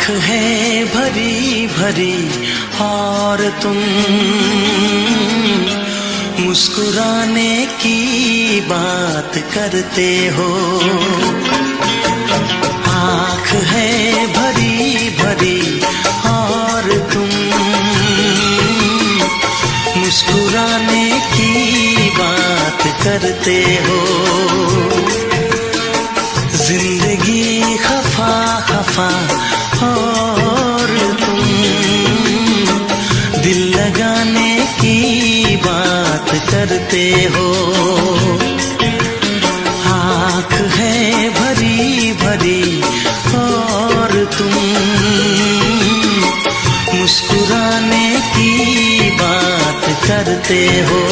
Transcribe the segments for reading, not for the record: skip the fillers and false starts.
है भरी भरी और तुम मुस्कुराने की बात करते हो। आँख है भरी भरी और तुम मुस्कुराने की बात करते हो। जिंदगी खफा खफा और तुम दिल लगाने की बात करते हो। आँख है भरी भरी और तुम मुस्कुराने की बात करते हो।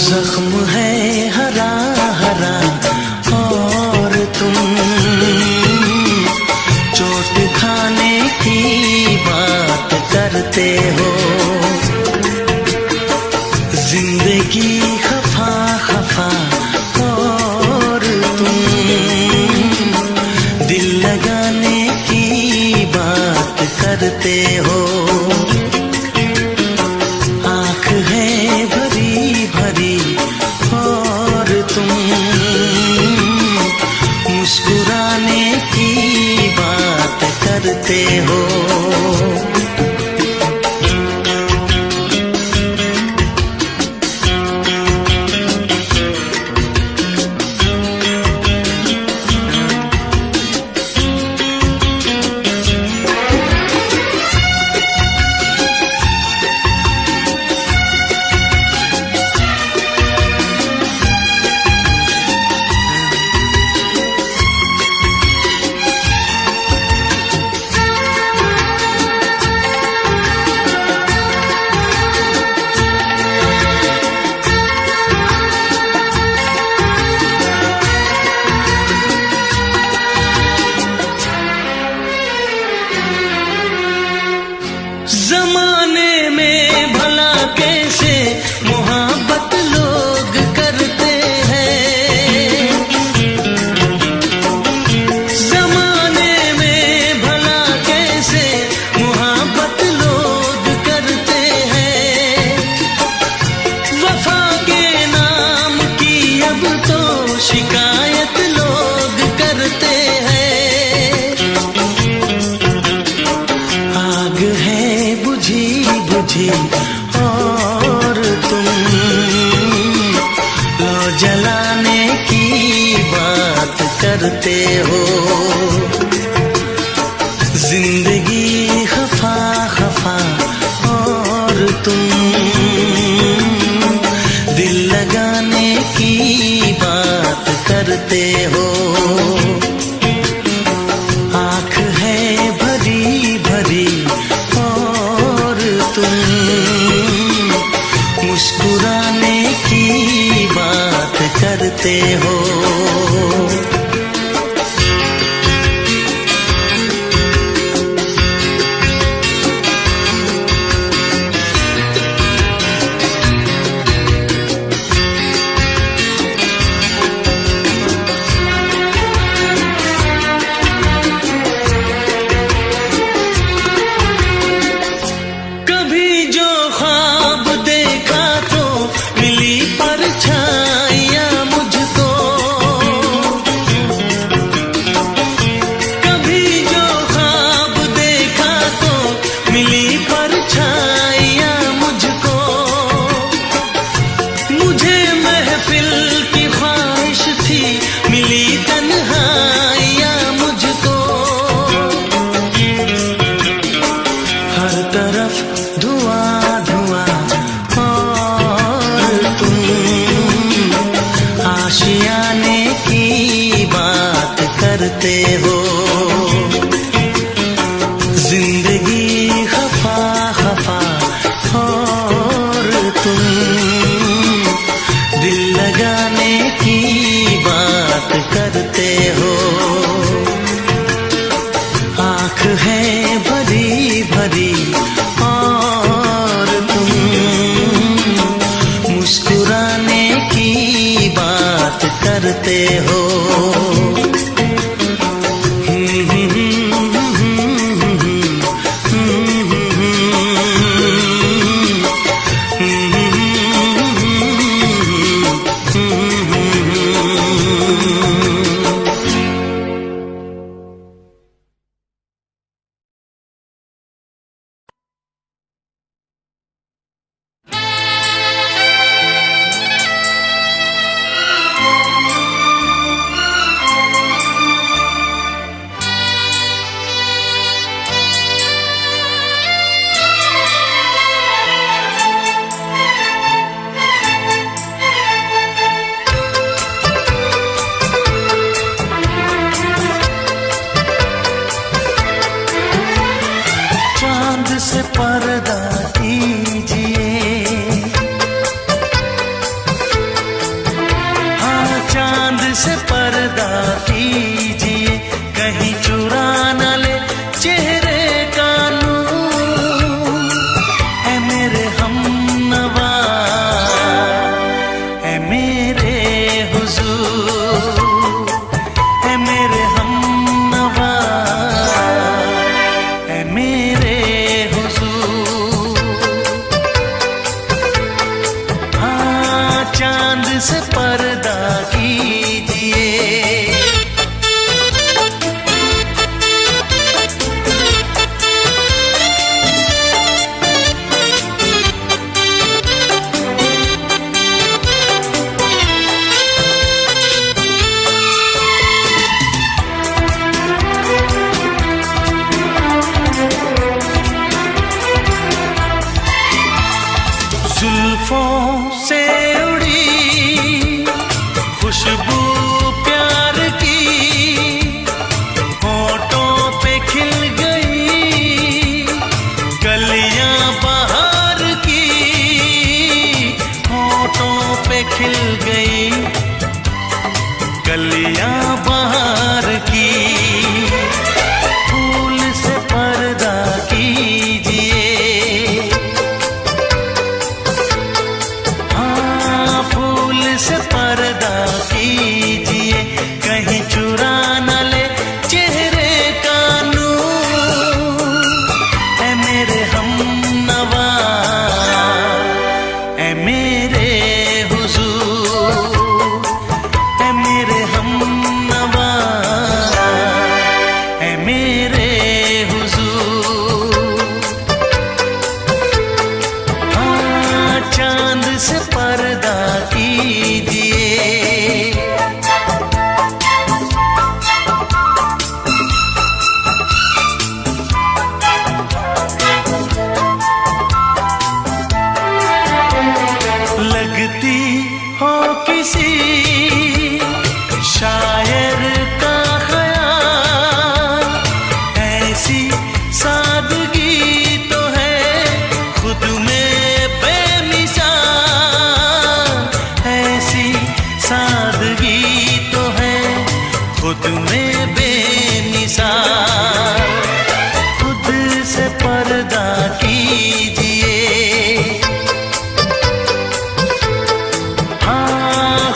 जख्म है हरा हरा और तुम चोट खाने की बात करते हो। जिंदगी खफा खफा और तुम दिल लगाने की बात करते हो। आँख है भरी भरी और तुम मुस्कुराने की बात करते हो। जमाने में भला कैसे मोहब्बत लोग करते हैं। जमाने में भला कैसे मोहब्बत लोग करते हैं। वफा के नाम की अब तो शिकायत लोग करते हैं। आग है बुझी बुझी और तुम लो जलाने की बात करते हो। जिंदगी खफा खफा और तुम दिल लगाने की बात करते हो। आँख है भरी भरी और तुम मुस्कुराने की बात करते हो। करते हो। जिंदगी खफा खफा और तुम दिल लगाने की बात करते हो। आँख है भरी भरी और तुम मुस्कुराने की बात करते हो। से पर्दा कीजिए, हाँ चांद से पर्दा कीजिए, कहीं चुरा न ले चेहरे का नूर। ऐ मेरे हमनवा, ऐ मेरे हुजूर, ऐ मेरे हमनवा, ऐ मेरे चांद से पर्दा कीजिए। जुल्फों से खुशबू प्यार की होठों पे खिल गई, कलियां बहार की होठों पे खिल गई, कलियां बहार की। फूल से पर्दा कीजिए, हाँ फूल से पर्दा कीजिए, कहीं चुरा न ले चेहरे का नूर। ऐ मेरे हमनवा, ऐ मेरे हुजूर, ऐ मेरे हमनवा, ऐ मेरे हुजूर। हाँ चांद से पर्दा कीजिए। लगती हो किसी शायर का ख्याल, ऐसी सादगी तो है खुद में बेमिसाल, ऐसी सादगी तो है खुद में बेमिसाल। खुद से पर्दा कीजिए,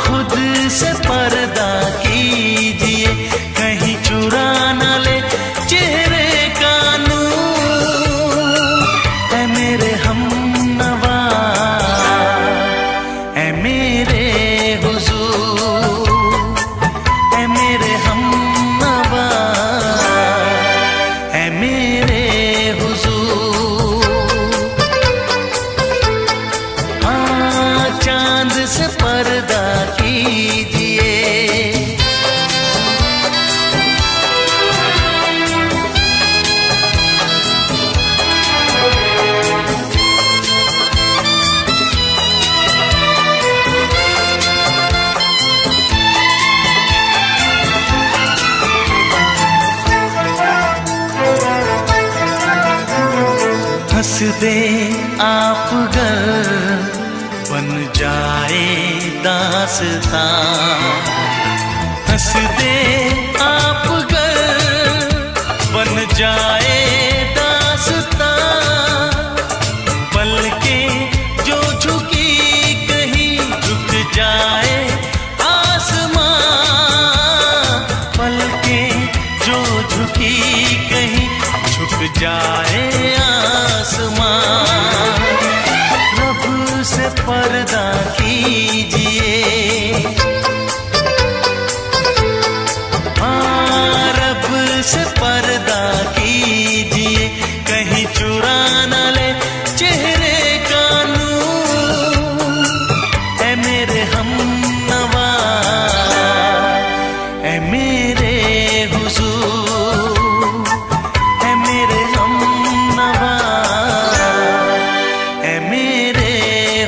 खुद से पर्दा कीजिए, कहीं चुरा न ले चेहरे का नूर। ऐ मेरे हमनवा, ऐ मेरे हुजूर, ऐ मेरे हमनवा, ऐ मेरे हुजूर। हाँ चांद से पर्दा कीजिए। दे आप गर बन जाए दास्तां, हंस दे आप गर बन जाए दास्तां, पलकें जो झुकी कहीं झुक जाए आसमां, पलकें जो झुकी कहीं झुक जाए आसमां। रब से पर्दा कीजिए, हाँ रब से पर्दा कीजिए, कहीं चुरा न ले चेहरे का नूर। ऐ मेरे हमनवा, ऐ मेरे हुजूर, ऐ मेरे हमनवा, ऐ मेरे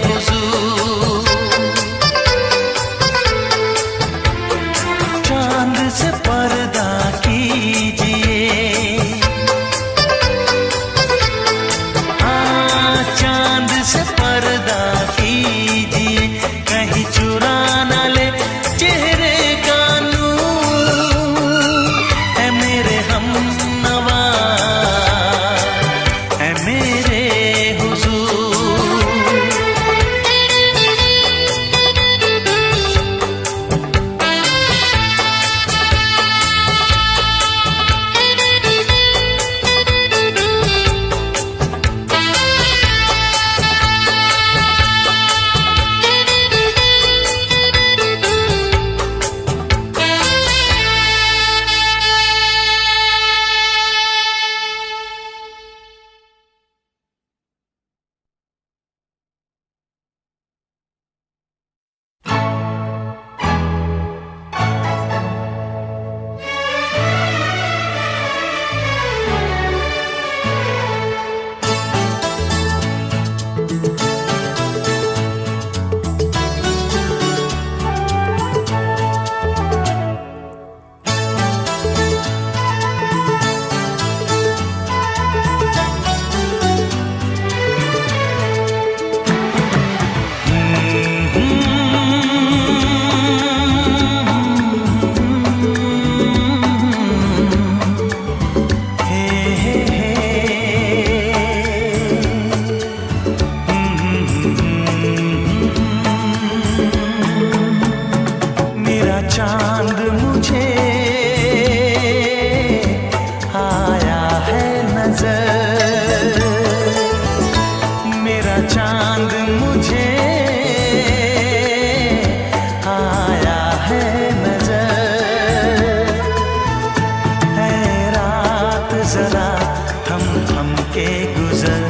हुजूर। चांद से पर्दा कीजिए, हाँ चांद से पर्दा कीजिए, कहीं चुरा न ले चेहरे का नूर। ऐ मेरे हमनवा, ऐ मेरे हुजूर। मेरा चांद मुझे आया है नजर, मेरा चांद मुझे आया है नजर। है रात जरा थम थम के गुजर,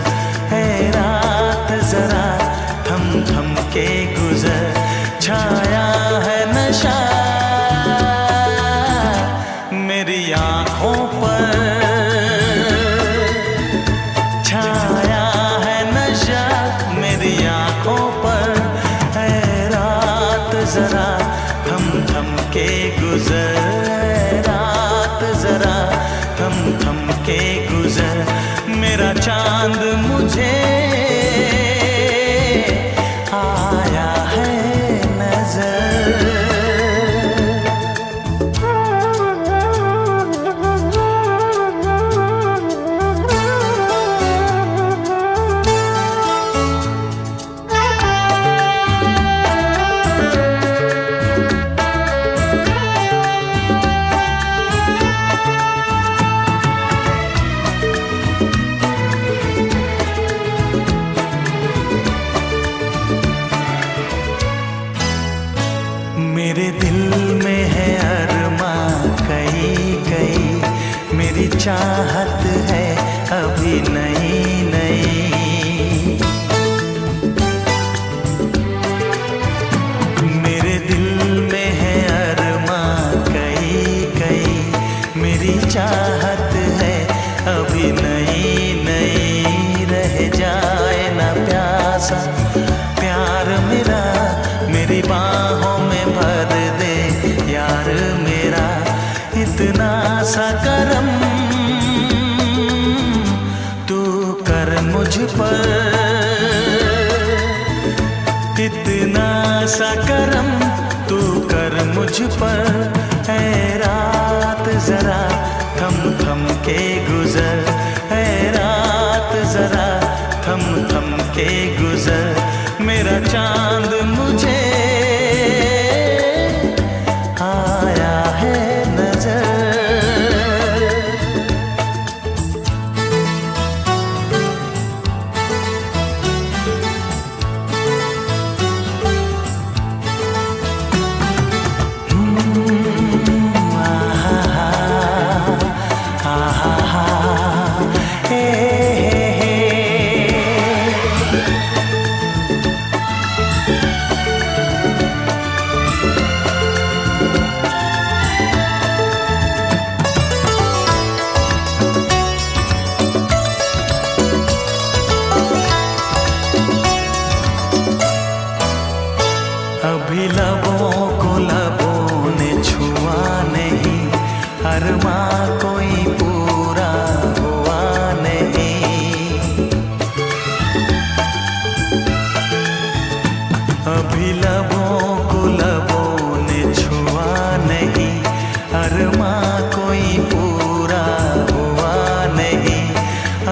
है रात जरा थम थम के गुजर। छाया है नशा मेरी आँखों पर, छाया है नशा मेरी आँखों पर। है रात जरा थम थम के गुजर, है रात जरा थम थम के गुजर। मेरा चांद मुझे आया है नजर। मेरे दिल में है अरमा कई कई, मेरी चाहत है अभी नई नई। मेरे दिल में है अरमा कई कई, मेरी चाहत है अभी नई नई। रह जाए ना प्यासा प्यार मेरा, मेरी बाहों में भर दे यार मेरा। इतना सा करम तू मुझ पर ऐ रात जरा थम थम के गुजर, ऐ रात जरा थम थम के गुजर, मेरा चांद मुझे आया है नजर। अभी लबों को लबों ने छुआ नहीं, अरमां कोई पूरा हुआ नहीं। अभी लबों को लबों ने छुआ नहीं, अरमां कोई पूरा हुआ नहीं।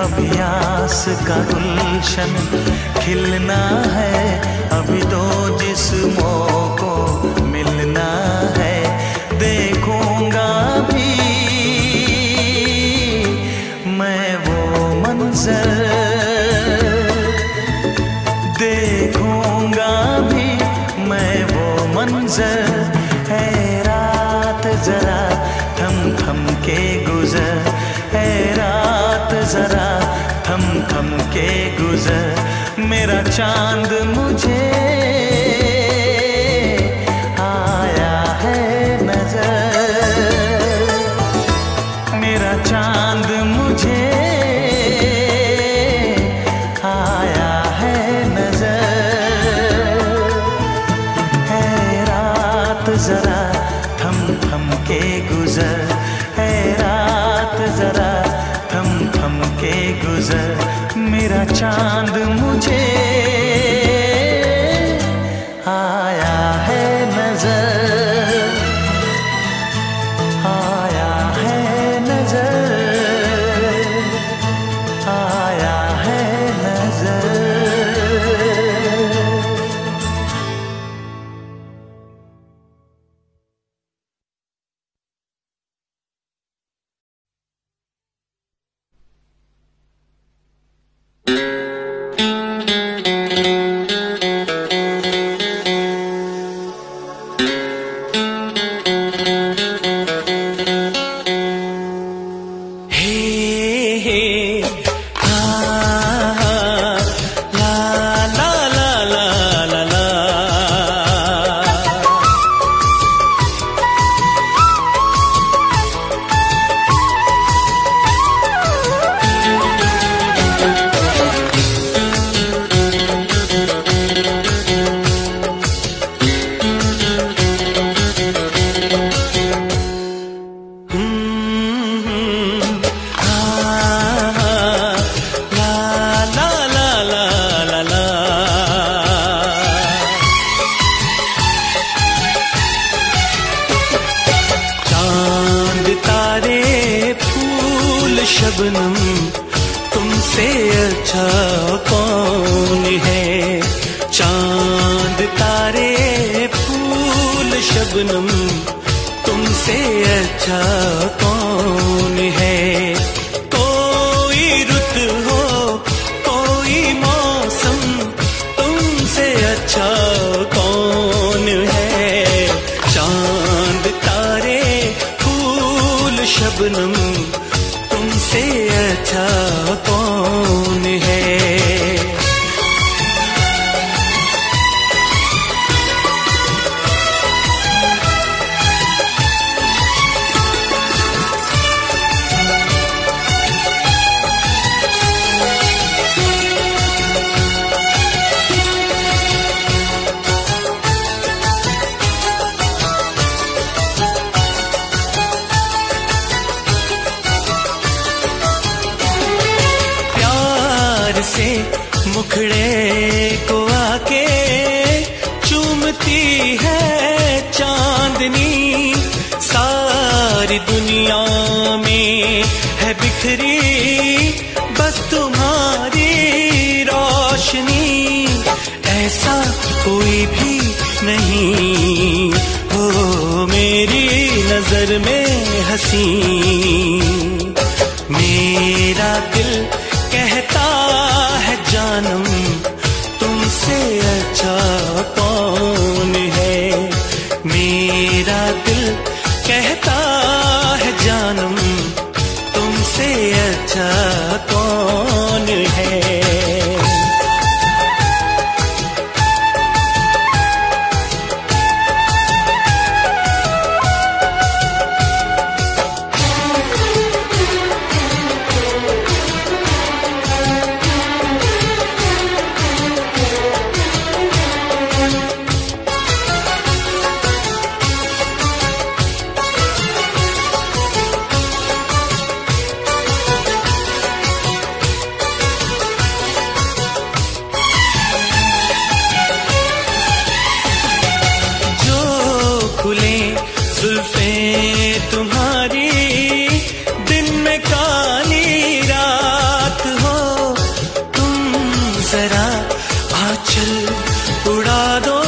अभी आस का गुलशन खिलना है, अभी दो जिस्मों को मिलना है। देखूंगा भी मैं वो मंजर, देखूंगा भी मैं वो मंजर। है रात जरा थम थम के गुजर, है रात जरा थम थम के गुजर, मेरा चांद मुझे आया है नजर, मेरा चांद मुझे आया है नजर। है रात जरा थम थम के गुजर, है रात जरा थम थम के गुजर, मेरा चांद मुझे आया है नजर, आया है नजर, आया है नजर। शबनम तुमसे अच्छा कौन है, चांद तारे फूल शबनम तुमसे अच्छा कौन है। कोई रुत हो कोई मौसम तुमसे अच्छा कौन है, चांद तारे फूल शबनम तुमसे अच्छा कौन है। से मुखड़े को आके चूमती है चांद चांदनी सारी दुनिया में है बिखरी, बस तुम्हारी रोशनी। ऐसा कोई भी नहीं हो मेरी नजर में हंसी। मेरा दिल कहता है जानम तुमसे अच्छा कौन है। मेरा दिल कहता है जानम तुमसे अच्छा कौन है। जुल्फें तुम्हारी दिन में काली रात हो, तुम जरा आंचल उड़ा दो,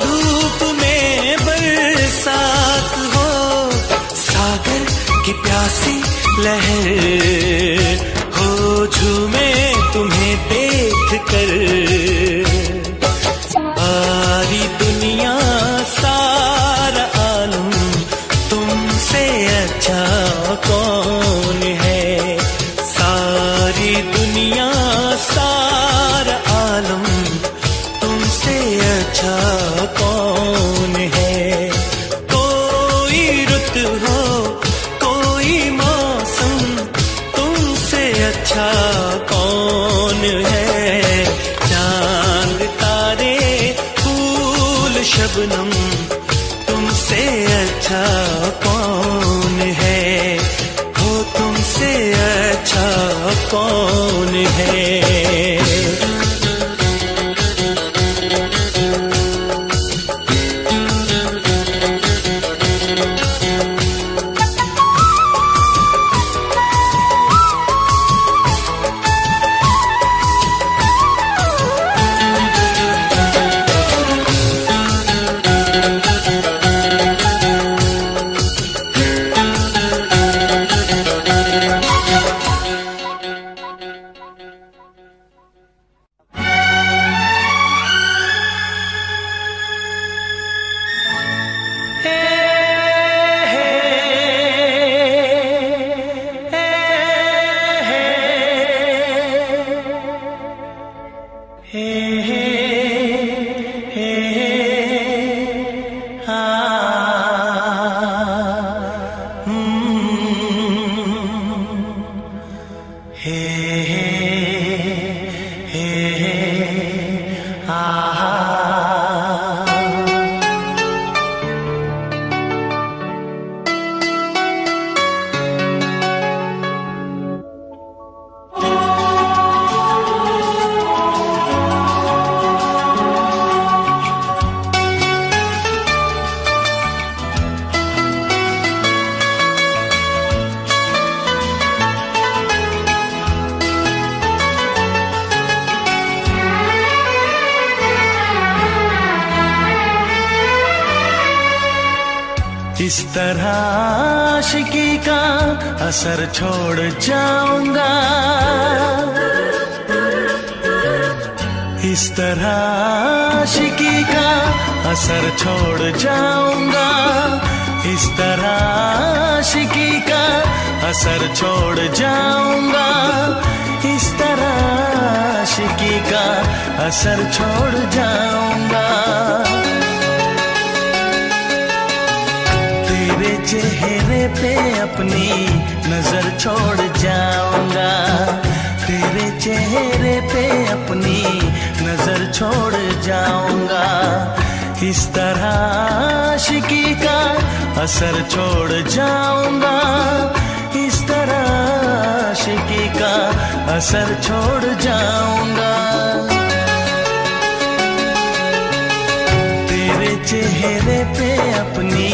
धूप में बरसात हो। सागर की प्यासी लहर हो झूमे तुम्हें देख कर। सारी दुनिया सारा आलम तुमसे अच्छा कौन है। सारी दुनिया सारा आलम तुमसे अच्छा कौन है। कोई रुत हो कोई मौसम तुमसे अच्छा कौन है। चांद तारे फूल शबनम तुमसे अच्छा कौन है। हो तुमसे अच्छा कौन है। इस तरह आशिकी का असर छोड़ जाऊंगा। इस तरह आशिकी का असर छोड़ जाऊंगा। इस तरह आशिकी का असर छोड़ जाऊंगा। इस तरह आशिकी का असर छोड़ जाऊंगा। तेरे चेहरे पे अपनी नजर छोड़ जाऊंगा। तेरे चेहरे पे अपनी नजर छोड़ जाऊंगा। इस तरह आशिकी का असर छोड़ जाऊंगा। इस तरह आशिकी का असर छोड़ जाऊंगा। तेरे चेहरे पे अपनी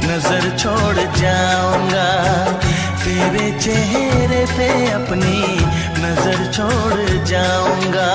नजर छोड़ जाऊंगा, तेरे चेहरे पे अपनी नजर छोड़ जाऊंगा।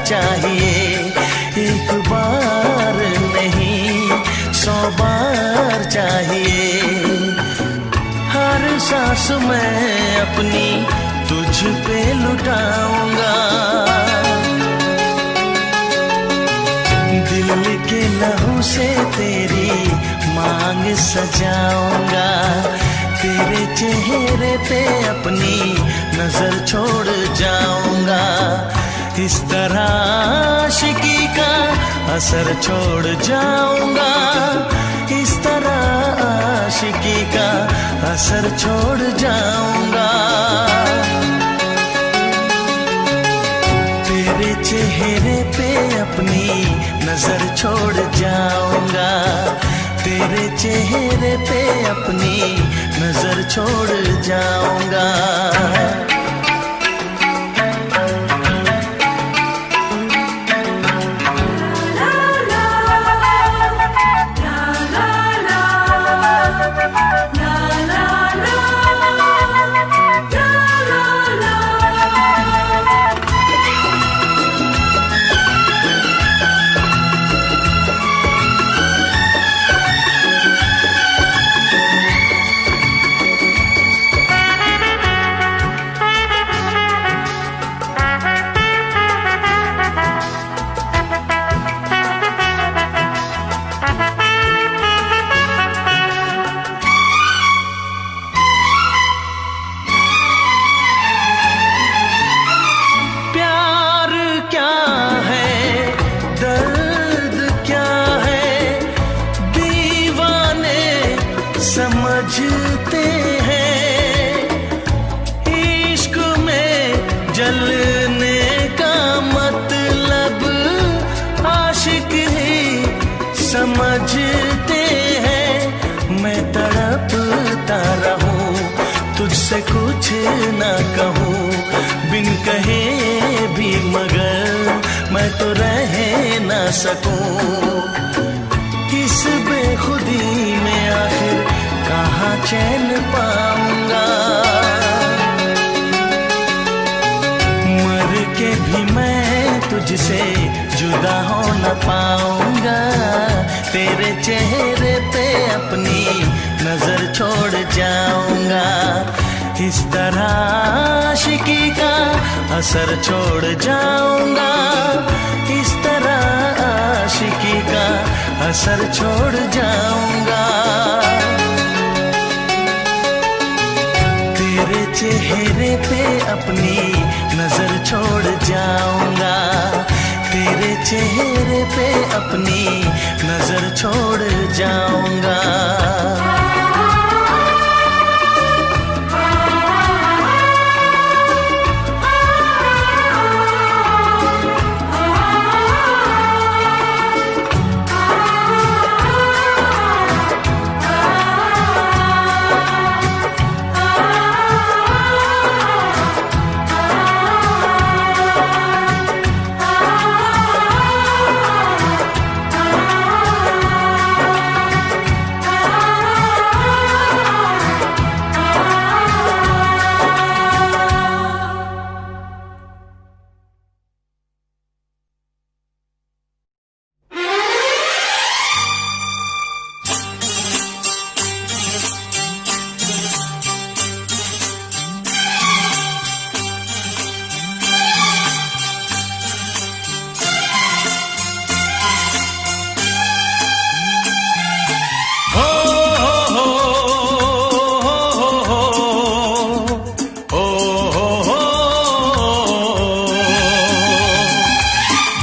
चाहिए एक बार नहीं 100 बार चाहिए। हर सांस मैं अपनी तुझ पे लुटाऊंगा, दिल के लहू से तेरी मांग सजाऊंगा, तेरे चेहरे पे अपनी नजर छोड़ जाऊंगा। इस तरह आशिकी का असर छोड़ जाऊंगा, इस तरह आशिकी का असर छोड़ जाऊंगा। तेरे चेहरे पे अपनी नजर छोड़ जाऊंगा, तेरे चेहरे पे अपनी नजर छोड़ जाऊंगा। समझते हैं इश्क में जलने का मतलब आशिक ही समझते हैं। मैं तड़पता रहूं तुझसे कुछ ना कहूं, बिन कहे भी मगर मैं तो रह ना सकूं। इस बेखुदी में आखिर कहाँ चैन पाऊंगा, मर के भी मैं तुझसे जुदा हो न पाऊंगा। तेरे चेहरे पे अपनी नजर छोड़ जाऊंगा, इस तरह आशिकी का असर छोड़ जाऊंगा, इस तरह आशिकी का असर छोड़ जाऊंगा। तेरे चेहरे पे अपनी नजर छोड़ जाऊंगा, तेरे चेहरे पे अपनी नजर छोड़ जाऊंगा।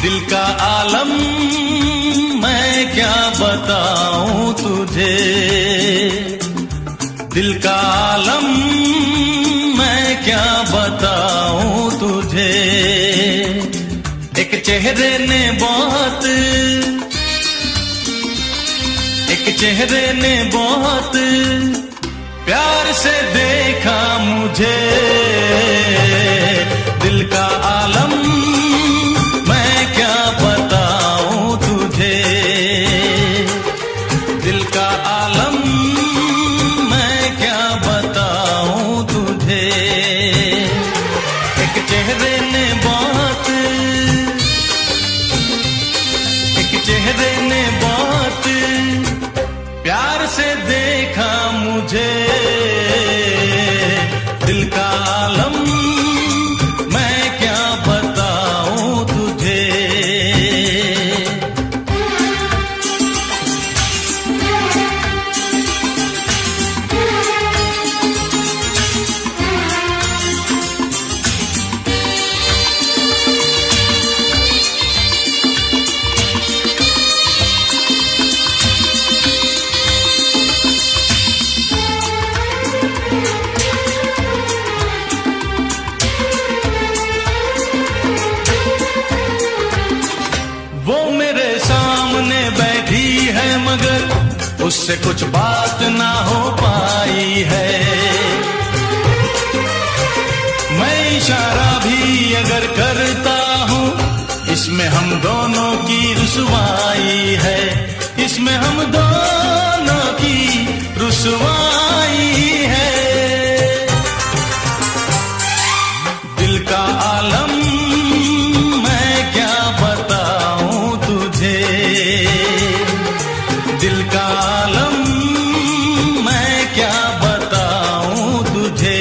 दिल का आलम मैं क्या बताऊं तुझे, दिल का आलम मैं क्या बताऊं तुझे। एक चेहरे ने बहुत, एक चेहरे ने बहुत प्यार से देखा मुझे। दिल का आलम मैं क्या बताऊं तुझे, दिल का आलम मैं क्या बताऊं तुझे। एक चेहरे ने बहुत, एक चेहरे ने बहुत प्यार से देखा मुझे। दिल का आलम मैं क्या बताऊं तुझे। मगर उससे कुछ बात ना हो पाई है। मैं इशारा भी अगर करता हूँ इसमें हम दोनों की रुसवाई है, इसमें हम दोनों की रुसवाई है। दिल का आलम मैं क्या बताऊं तुझे, दिल का आलम मैं क्या बताऊं तुझे।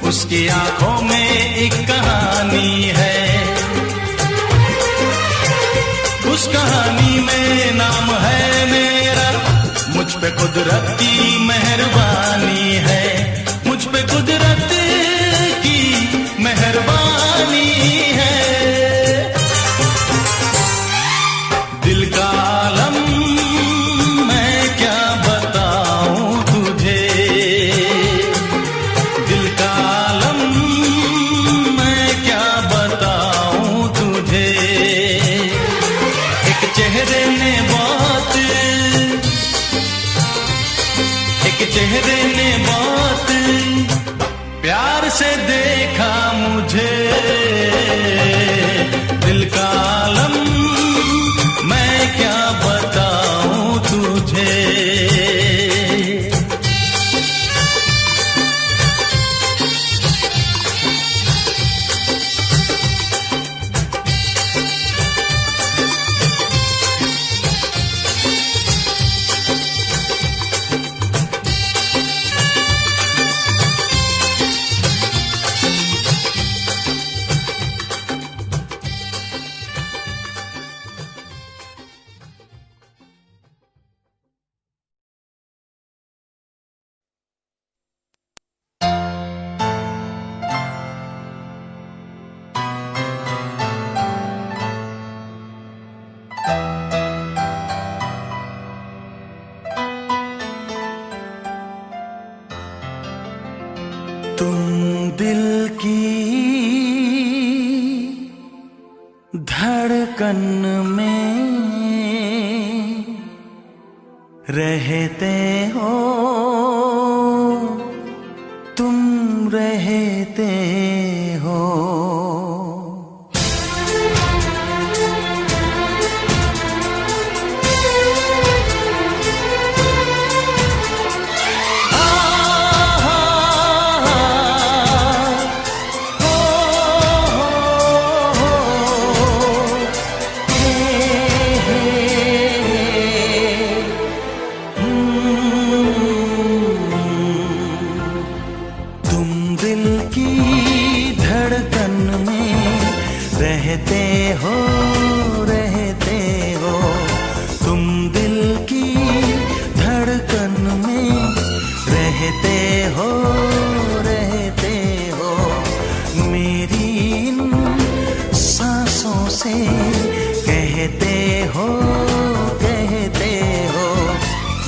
उसकी आंखों में एक कहानी है, उस कहानी में नाम है मेरा। मुझ पे कुदरत की मेहरबानी है, मुझ पे कुदरत की मेहरबानी है। दिल का आलम मैं क्या बताऊं तुझे, दिल का आलम मैं क्या बताऊं तुझे। एक चेहरे ने बहुत, एक चेहरे ने बहुत प्यार से देखा मुझे। दिल का आलम मैं क्या बताऊं तुझे। तुम दिल की धड़कन में रहते हो, रहते हो। रहते हो तुम दिल की धड़कन में, रहते हो मेरी इन सांसों से, कहते हो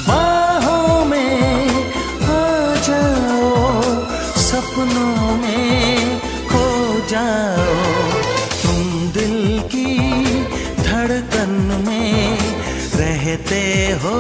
बाहों में आ जाओ, सपनों में खो जाओ। धड़कन में रहते हो।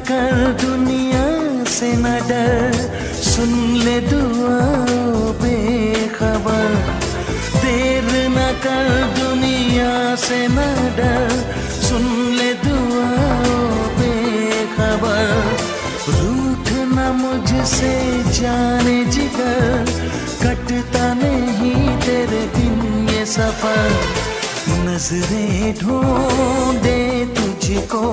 कर दुनिया से न डर, सुन ले दुआ बेखबर। देर न कर दुनिया से न डर, सुन ले दुआ बेखबर। रूठ न मुझसे जाने जिगर, कटता नहीं तेरे बिन ये सफर। नजरें ढूंढे तुझको,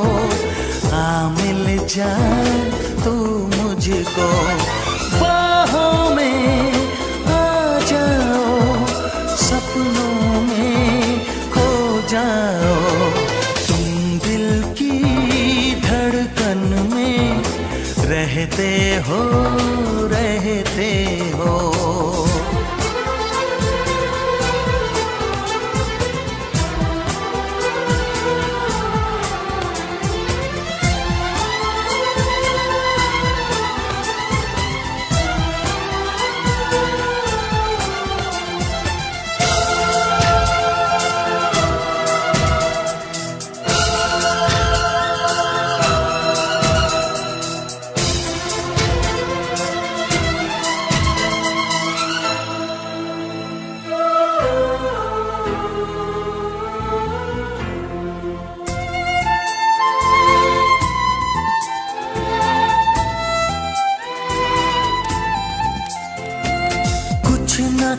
आ मिल जाए तू मुझको। बाहों में आ जाओ, सपनों में खो जाओ। तुम दिल की धड़कन में रहते हो।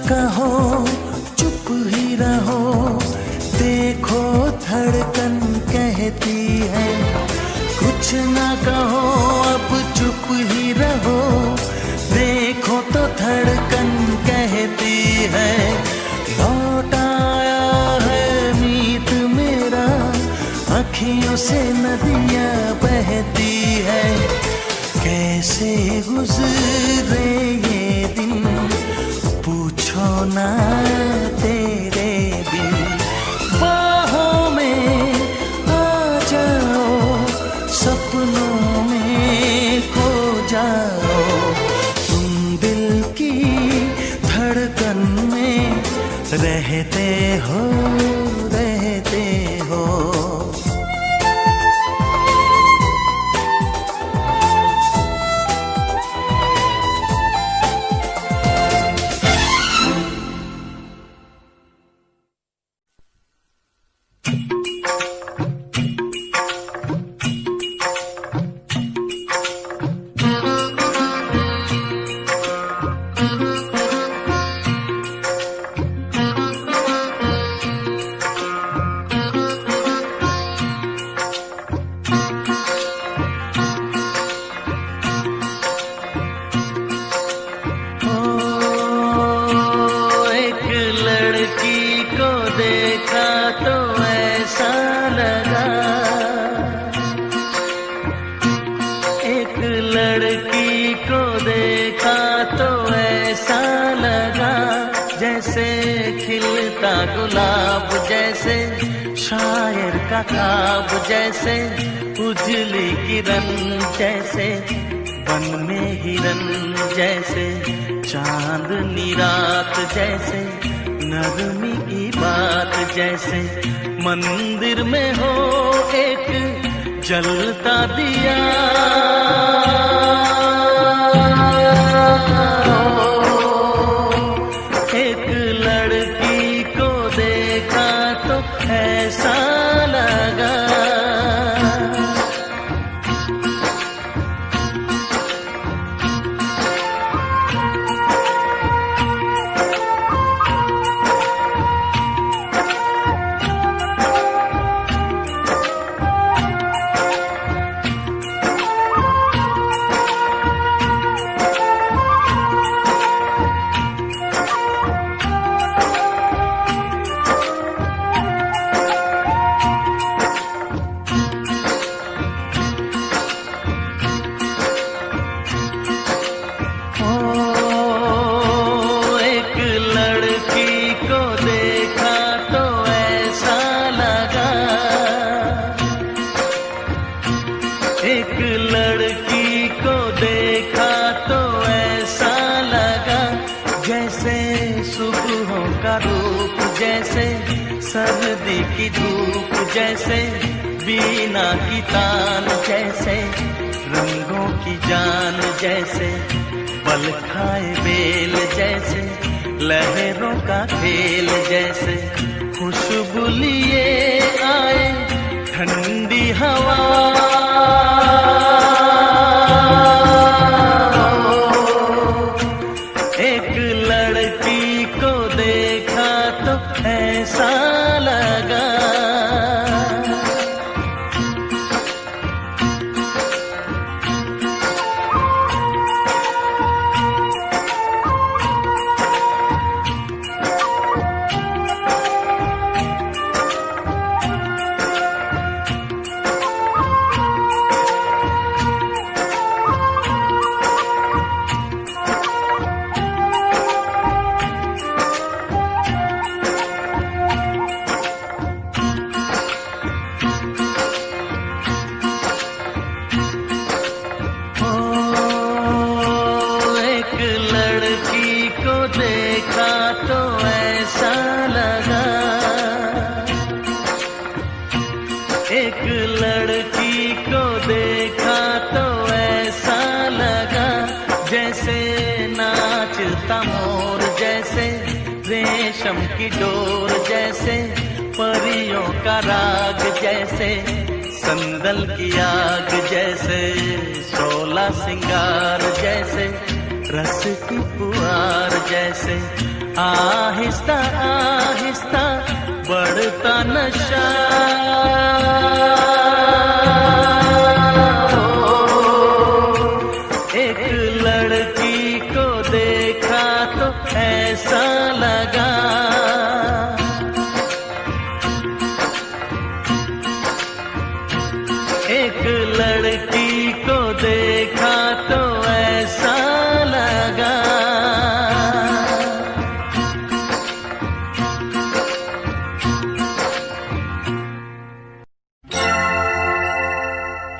कहो चुप ही रहो, देखो धड़कन कहती है। कुछ ना कहो अब चुप ही रहो, देखो तो धड़कन कहती है। लौट आया है मीत मेरा, अखियों से नदियाँ बहती है। कैसे गुजरे ये दिन, पूछो ना तेरे बिन। बाहों में आ जाओ, सपनों में खो जाओ। तुम दिल की धड़कन में रहते हो। गुलाब जैसे, शायर का ख्वाब जैसे, उजली किरण जैसे, बन में हिरन जैसे, चांदनी रात जैसे, नरमी की बात जैसे, मंदिर में हो एक जलता दिया, एक लड़की को देखा तो ऐसा लगा, एक लड़की को देखा तो ऐसा लगा, जैसे सुबहों का रूप जैसे, सर्दी की धूप जैसे, बीना की तान जैसे, रंगों की जान जैसे, बल खाए बेल जैसे, लहरों का खेल जैसे, खुशबू लिए आए ठंडी हवा, एक लड़की को देखा तो ऐसा लगा, देखा तो ऐसा लगा, एक लड़की को देखा तो ऐसा लगा, जैसे नाचता मोर जैसे, रेशम की डोर जैसे, परियों का राग जैसे, संदल की आग जैसे, शोला सिंगार जैसे, रस की पुआर जैसे, आहिस्ता आहिस्ता बढ़ता नशा, एक लड़की को देखा तो ऐसा लगा, एक लड़की को देखा तो ऐसा लगा,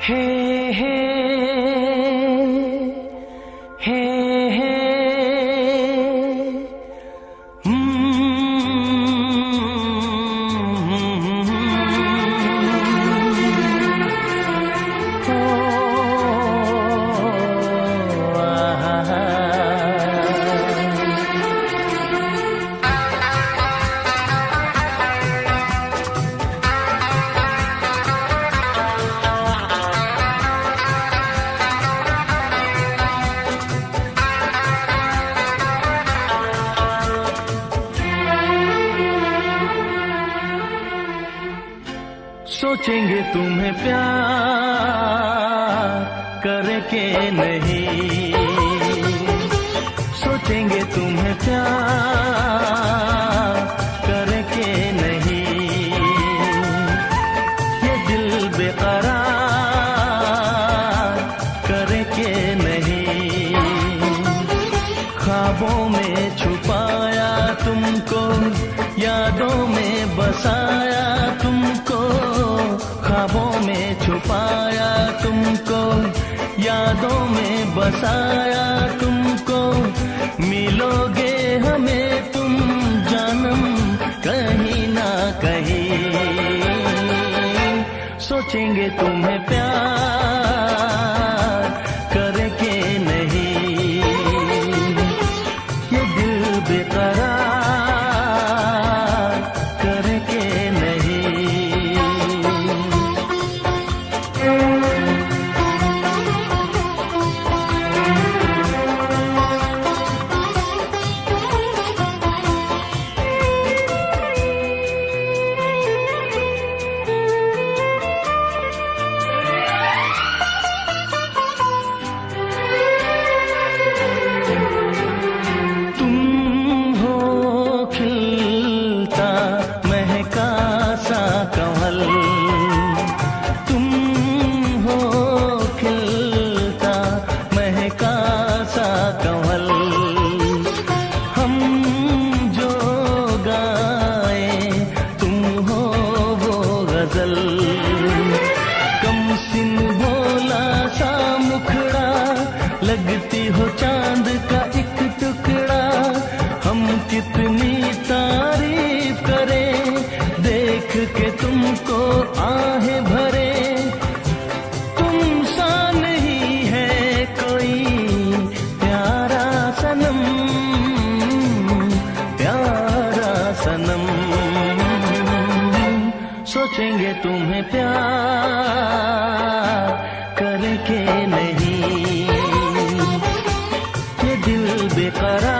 हे हे हे हे सोचेंगे तुम्हें प्यार करे के नहीं, सोचेंगे तुम्हें प्यार करे के नहीं, ये दिल बेकरार करे के नहीं, ख्वाबों में छुपाया तुमको यादों में में छुपाया तुमको, यादों में बसाया तुमको, मिलोगे हमें तुम जानम कहीं ना कहीं, सोचेंगे तुम्हें प्यार करके नहीं, ये दिल बेकरार करके नहीं। लगती हो चांद का एक टुकड़ा, हम कितनी तारीफ करें, देख के तुमको आहें भरे, तुम सा नहीं है कोई प्यारा सनम, प्यारा सनम, सोचेंगे तुम्हें प्यार करके नहीं, दिल बेकरार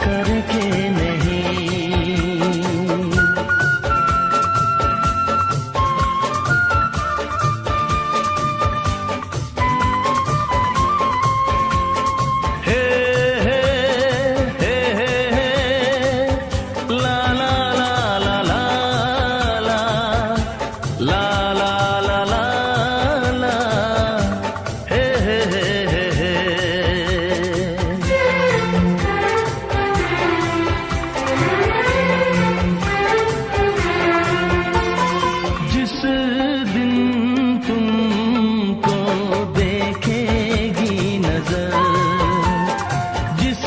करके नहीं। हे हे हे हे हे ला ला ला ला ला ला ला ला ला ला ला हे हे हे। जिस दिन तुमको देखेगी नजर, जिस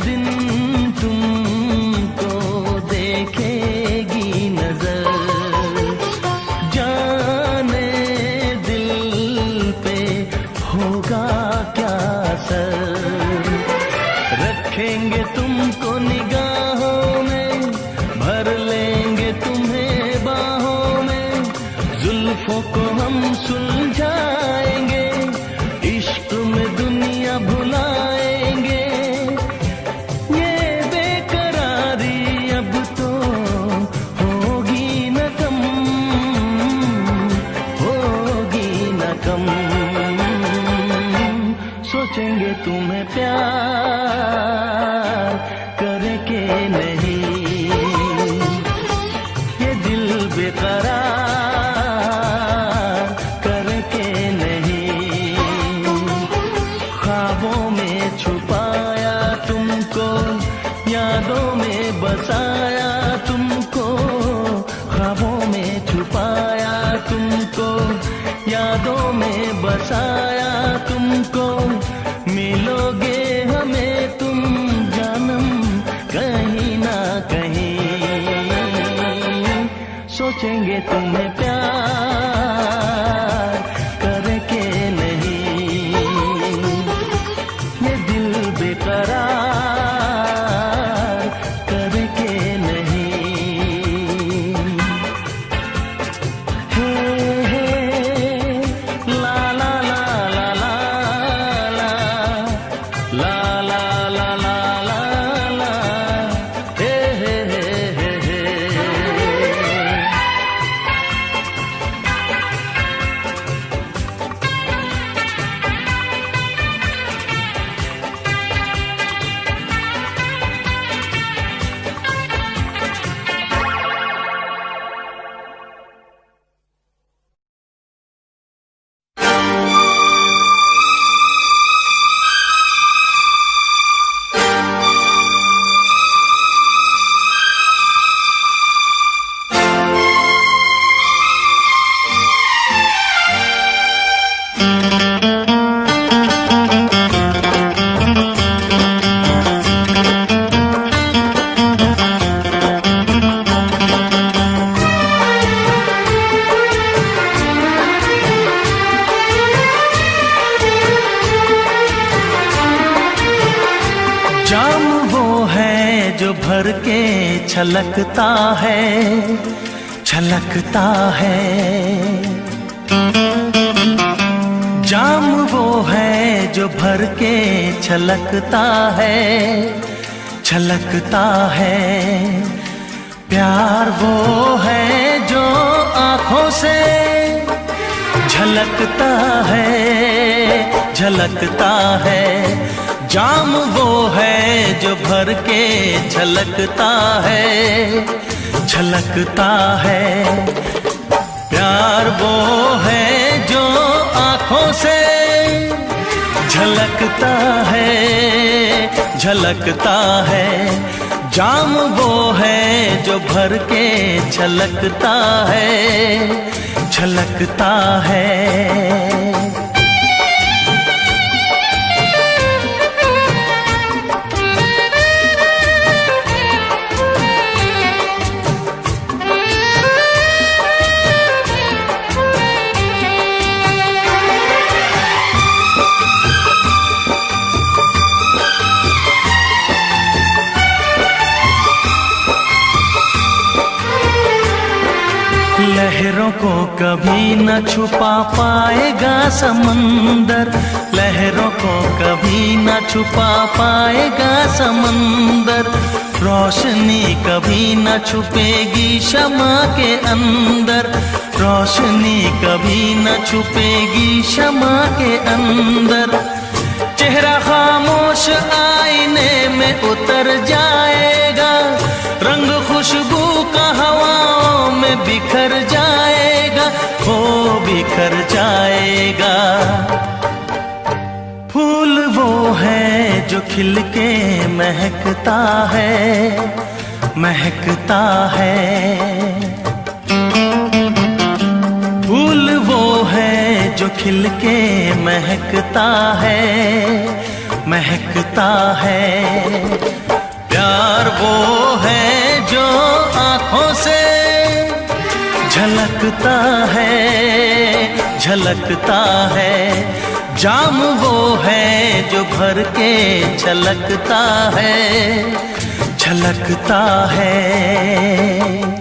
दिन तुमको देखेगी नजर, जाने दिल पे होगा क्या असर, रखेंगे तुमको निगाहों में, भर लेंगे तुम्हें बाहों में, जुल्फों को हम सुलझाएंगे, इश्क में दुनिया भुलाएंगे, ये बेकरारी अब तो होगी न कम, होगी न कम, सोचेंगे तुम्हें प्यार करके नहीं, ये दिल बेकरार करके नहीं, ख्वाबों में छुपाया तुमको, यादों में बसाया तुमको, ख्वाबों में छुपाया तुमको, यादों में बसाया तुमको, मिलोगे हमें तुम जानम कहीं ना कहीं, सोचेंगे तुम्हें प्यार करके नहीं, ये दिल बेकरार करके नहीं। हे हे ला ला ला ला ला ला ला ला ला ला ला ला हे हे हे हे हे। भर के छलकता है, छलकता है। जाम वो है जो भर के छलकता है, छलकता है। प्यार वो है जो आँखों से झलकता है, झलकता है। जाम वो है जो भर के छलकता है, छलकता है। प्यार वो है जो आँखों से झलकता है, झलकता है। जाम वो है जो भर के छलकता है, छलकता है। लहरों को कभी न छुपा पाएगा समंदर, लहरों को कभी न छुपा पाएगा समंदर। रोशनी कभी न छुपेगी शमा के अंदर, रोशनी कभी न छुपेगी शमा के अंदर। चेहरा खामोश आईने में उतर जाएगा, रंग खुशबू का हवाओं में बिखर जाएगा, हो बिखर जाएगा। फूल वो है जो खिल के महकता है, महकता है। फूल वो है जो खिल के महकता है, महकता है। प्यार वो है जो आँखों से झलकता है, झलकता है। जाम वो है जो भर के छलकता है, छलकता है।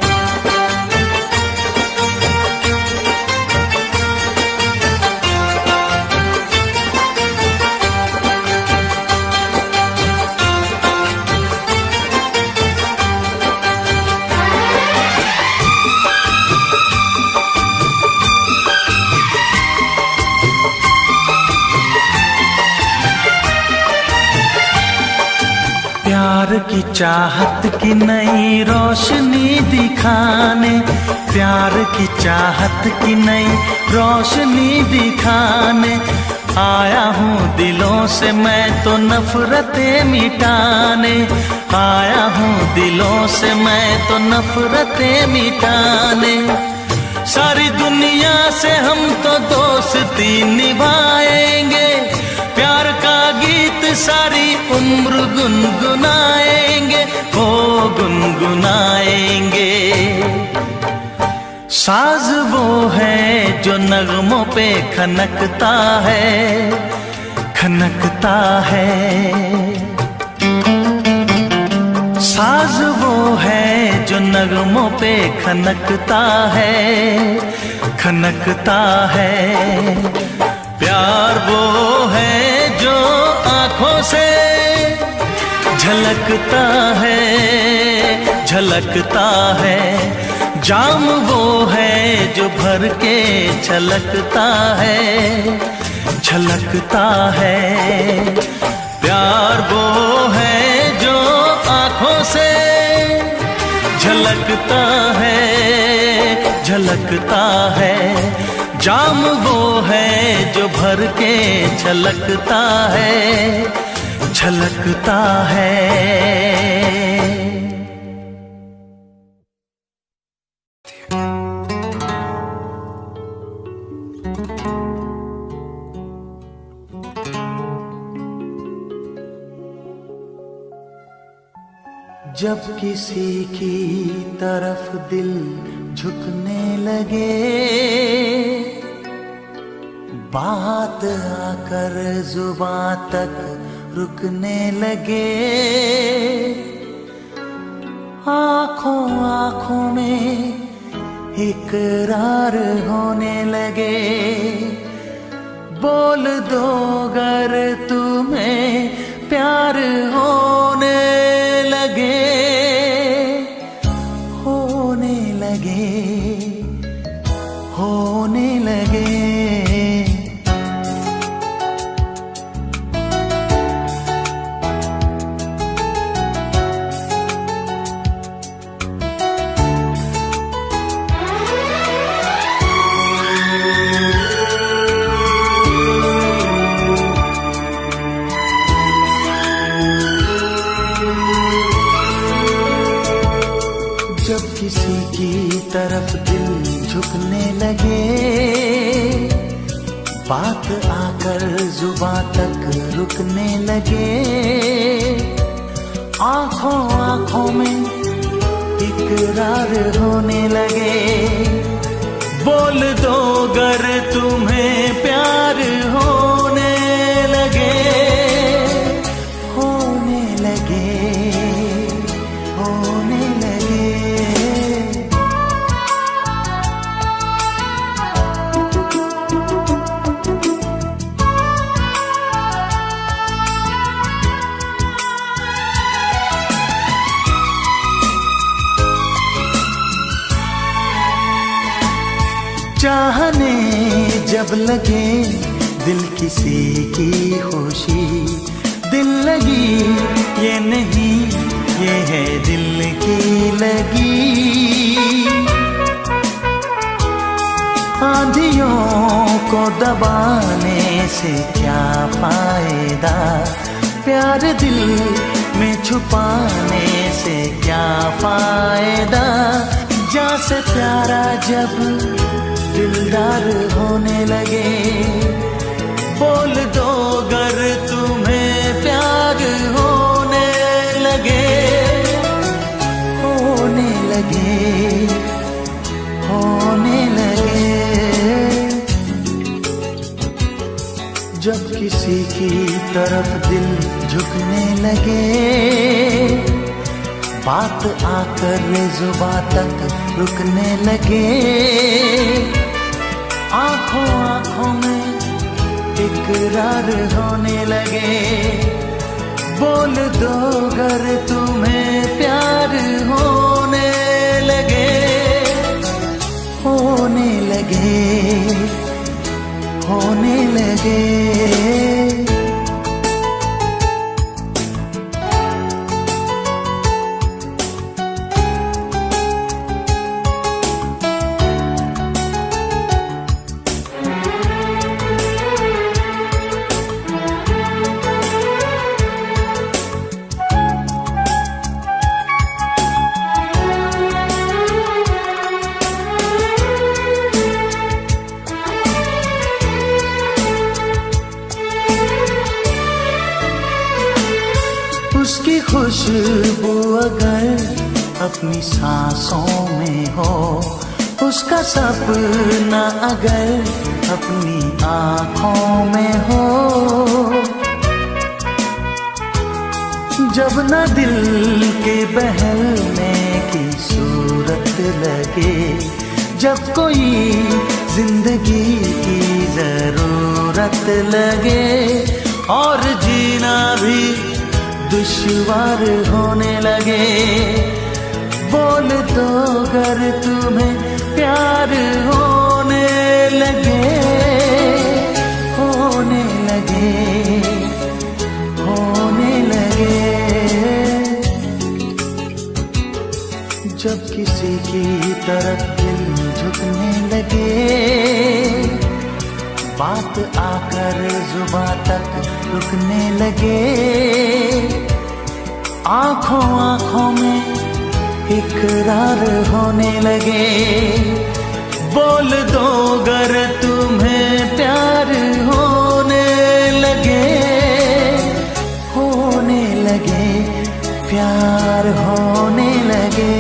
प्यार की चाहत की नई रोशनी दिखाने, प्यार की चाहत की नई रोशनी दिखाने आया हूँ दिलों से मैं तो नफरतें मिटाने, आया हूँ दिलों से मैं तो नफरतें मिटाने। सारी दुनिया से हम तो दोस्ती निभाएंगे, प्यार का गीत सारी उम्र गुनगुनाएंगे, हो गुनगुनाएंगे। साज वो है जो नगमों पे खनकता है, खनकता है। साज वो है जो नगमों पे खनकता है, खनकता है। प्यार वो है जो आँखों से झलकता है, झलकता है। जाम वो है जो भर के छलकता है, छलकता है। प्यार वो है जो आँखों से झलकता है, झलकता है। जाम वो है जो भर के छलकता है, छलकता है। जब किसी की तरफ दिल झुकने लगे, बात आकर जुबां तक रुकने लगे, आंखों आंखों में इकरार होने लगे, बोल दो अगर तुम्हें प्यार होने लगे, होने लगे, होने लगे। जब किसी की तरफ दिल झुकने लगे, बात आकर जुबां तक रुकने लगे, आंखों आंखों में इकरार होने लगे, बोल दो अगर तुम्हें प्यार होने लगे, होने लगे, होने लगे। चाहने जब लगे दिल किसी की खुशी, दिल लगी ये नहीं ये है दिल की लगी, आंधियों को दबाने से क्या फायदा, प्यार दिल में छुपाने से क्या फायदा, जा से प्यारा जब दिलदार होने लगे, बोल दो अगर तुम्हें प्यार होने लगे, होने लगे, होने लगे। जब किसी की तरफ दिल झुकने लगे, बात आकर जुबां तक रुकने लगे, आंखों आंखों में इकरार होने लगे, बोल दो अगर तुम्हें प्यार होने लगे, होने लगे, होने लगे। उसकी खुशबू अगर अपनी सांसों में हो, उसका सपना अगर अपनी आँखों में हो, जब न दिल के बहलने की सूरत लगे, जब कोई जिंदगी की जरूरत लगे, और जीना भी दुश्वार होने लगे, बोल दो अगर तुम्हें प्यार होने लगे, होने लगे, होने लगे। जब किसी की तरफ दिल झुकने लगे, बात आकर जुबां तक रुकने लगे, आंखों आंखों में इकरार होने लगे, बोल दो अगर तुम्हें प्यार होने लगे, होने लगे, प्यार होने लगे।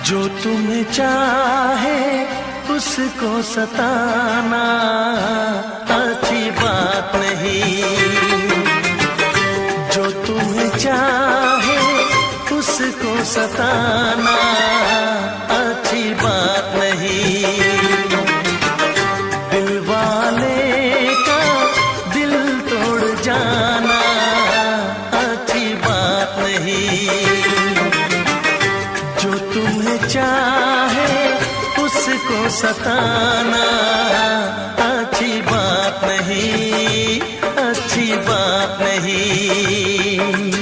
जो तुम्हें चाहे उसको सताना अच्छी बात नहीं। जो तुम्हें चाहे उसको सताना अच्छी बात नहीं। दिल वाले का दिल तोड़ जाना अच्छी बात नहीं। जो तुम्हें चाहे उसको सताना अच्छी बात नहीं, अच्छी बात नहीं।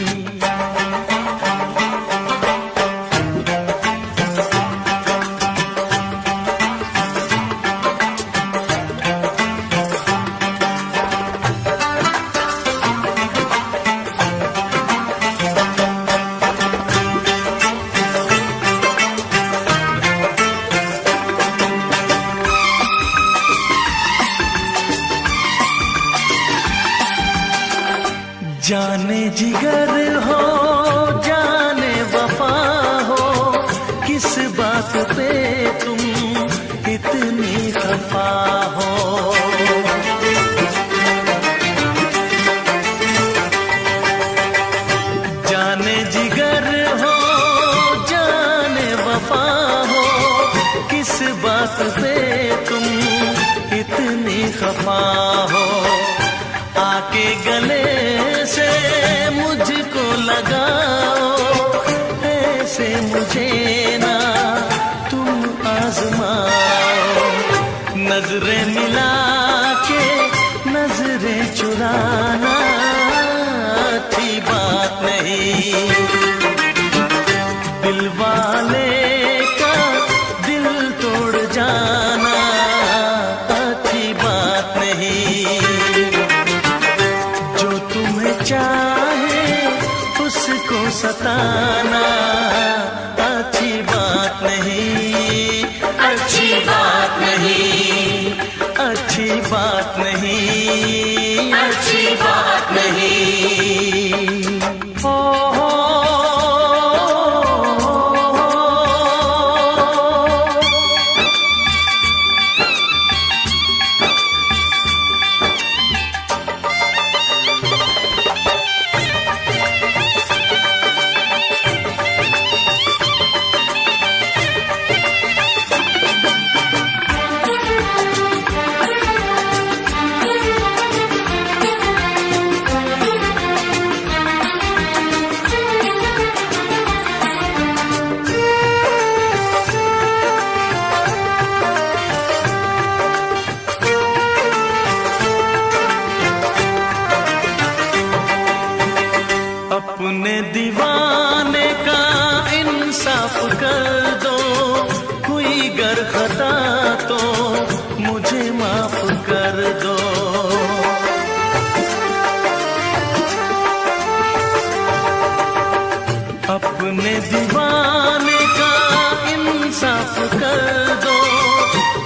जाने जिगर हो जाने वफा हो, किस बात पे तुम इतनी खफा हो। जाने जिगर हो जाने वफा हो, किस बात पे तुम इतनी खफा हो। आके गले से मुझको लगाओ, ऐसे मुझे ना तुम आजमाओ। नजरें मिला के नजरें चुराना अच्छी बात नहीं। दिल वाले का दिल तोड़ जाना अच्छी बात नहीं। चाहे उसको सताना अच्छी बात नहीं, अच्छी बात नहीं, अच्छी बात नहीं, अच्छी बात नहीं। अपने दीवाने का इंसाफ कर दो, हुई गर खता तो मुझे माफ कर दो। अपने दीवाने का इंसाफ कर दो,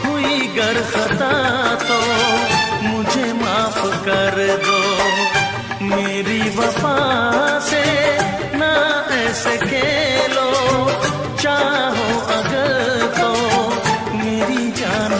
हुई गर खता तो मुझे माफ कर दो। मेरी वफा से ना ऐसे खेलो, चाहो अगर तो मेरी जान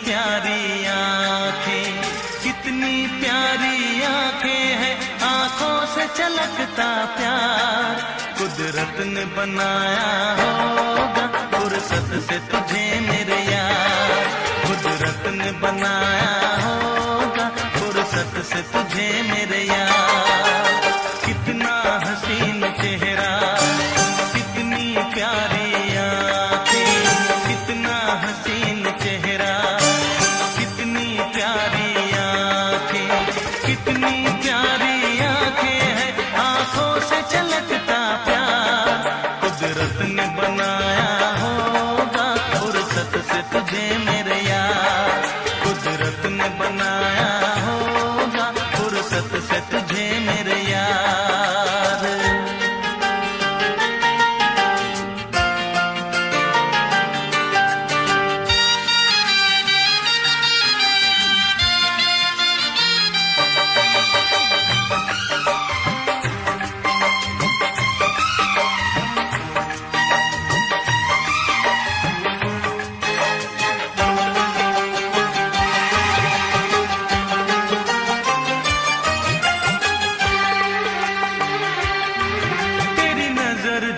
प्यारी आंखें, कितनी प्यारी आंखें हैं, आंखों से छलकता प्यार। कुदरत ने बनाया होगा फुर्सत से तुझे मेरे यार, कुदरत ने बनाया होगा फुर्सत से तुझे मेरे यार। कितना हसीन चेहरा, कितनी प्यारी आंखें, कितना हसीन चेहरा, कितनी प्यारी आंखें, कितनी प्यारी आंखें हैं, आंखों से छलकता प्यार। कुदरत ने बनाया होगा फुर्सत से तुझे मेरे यार, कुदरत ने बनाया होगा फुर्सत से तुझे मेरे यार।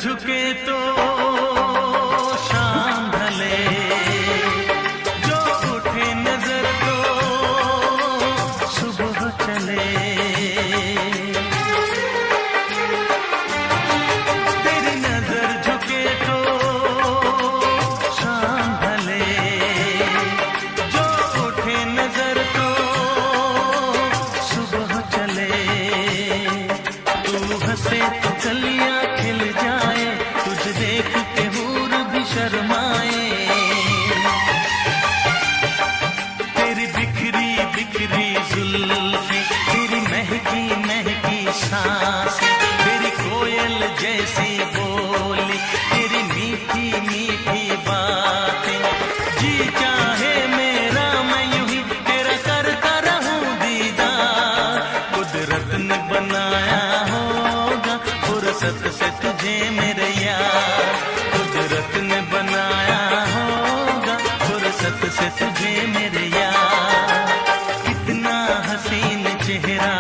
झुके तो शाम ढले, जो उठे नजर तो सुबह चले। तेरी नजर झुके तो शाम ढले, जो उठे नजर तो सुबह चले। तू हंसे तो कलियां खिल जाए, तुझे देख के हूर भी शर्माए। तेरी बिखरी बिखरी जुल्फें, तेरी महकी महकी सांसें, तेरी कोयल जैसी बोली, तेरी मीठी मीठी बातें। जी चाहे मेरा मैं यूं ही तेरा करता रहूं दीदार। कुदरत ने बनाया होगा फुर्सत से तुझे मेरे यार, कुदरत ने बनाया होगा फुर्सत से तुझे मेरे यार। कितना हसीन चेहरा,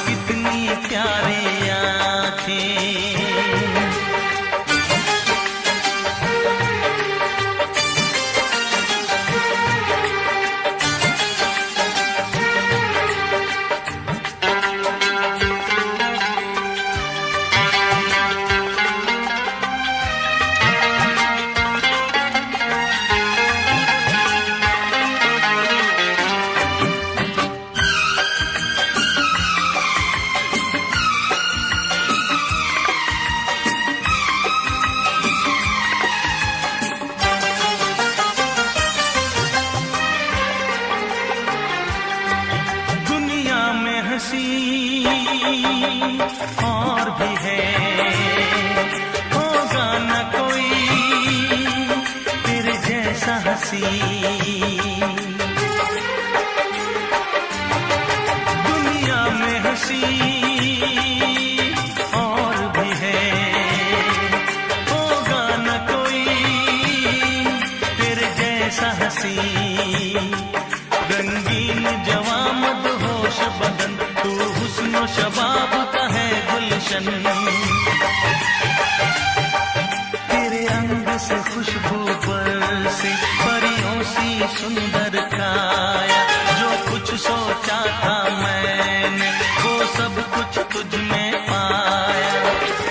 कितनी प्यारी आंखें। और भी है, होगा न कोई तेरे जैसा हंसी। दुनिया में हंसी और भी है, होगा न कोई तेरे जैसा हंसी। रंगीन जवां मदहोश बदन, तू हुस्न शबाब का है गुलशन। तेरे अंग से खुशबू बरसे, परियों सी सुंदर काया। जो कुछ सोचा था मैंने, वो सब कुछ तुझ में पाया।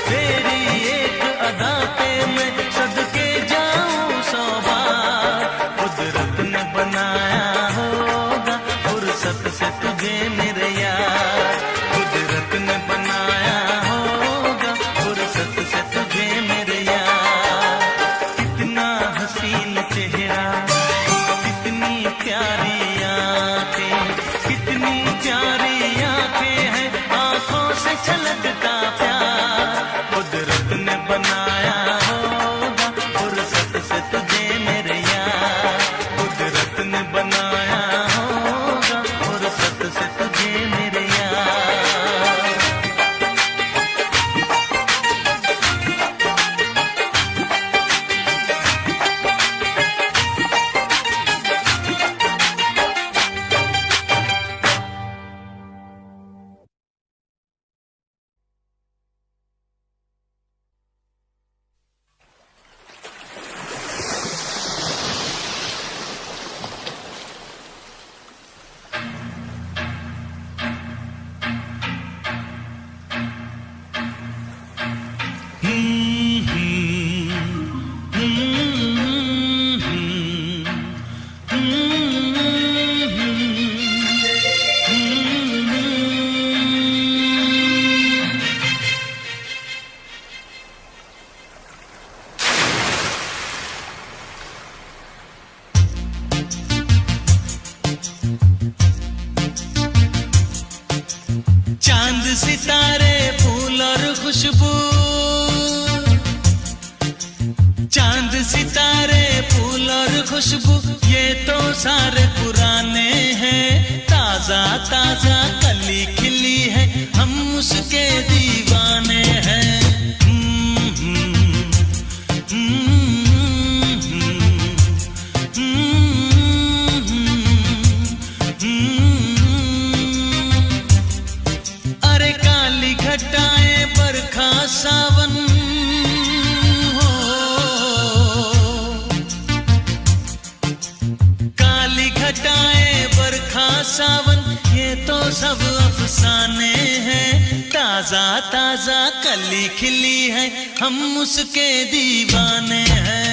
तेरी एक अदा पे मैं सदके जाऊं 100 बार। कुदरत ने बनाया होगा फुर्सत से तुझे मेरे यार, कुदरत ने बनाया होगा फुर्सत से तुझे मेरे यार। कितना हसीन चेहरा, कितनी प्यारी सितारे फूल और खुशबू, चांद सितारे फूल और खुशबू, ये तो सारे पुराने हैं। ताजा ताजा कली खिली है, हम उसके दीवाने हैं। अरे काली घटाएं बरखा सावन हो, काली घटाएं बरखा सावन, ये तो सब अफसाने हैं। ताजा ताजा कली खिली है, हम उसके दीवाने हैं।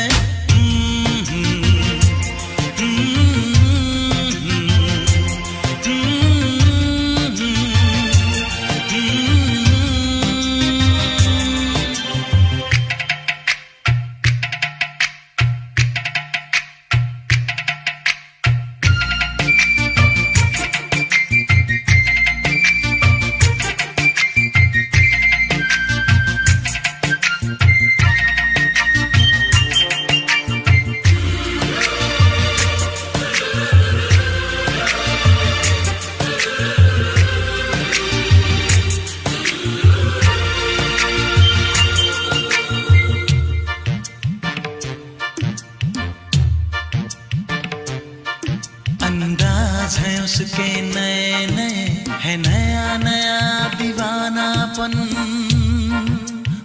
अंदाज है उसके नए नए, है नया नया दीवानापन।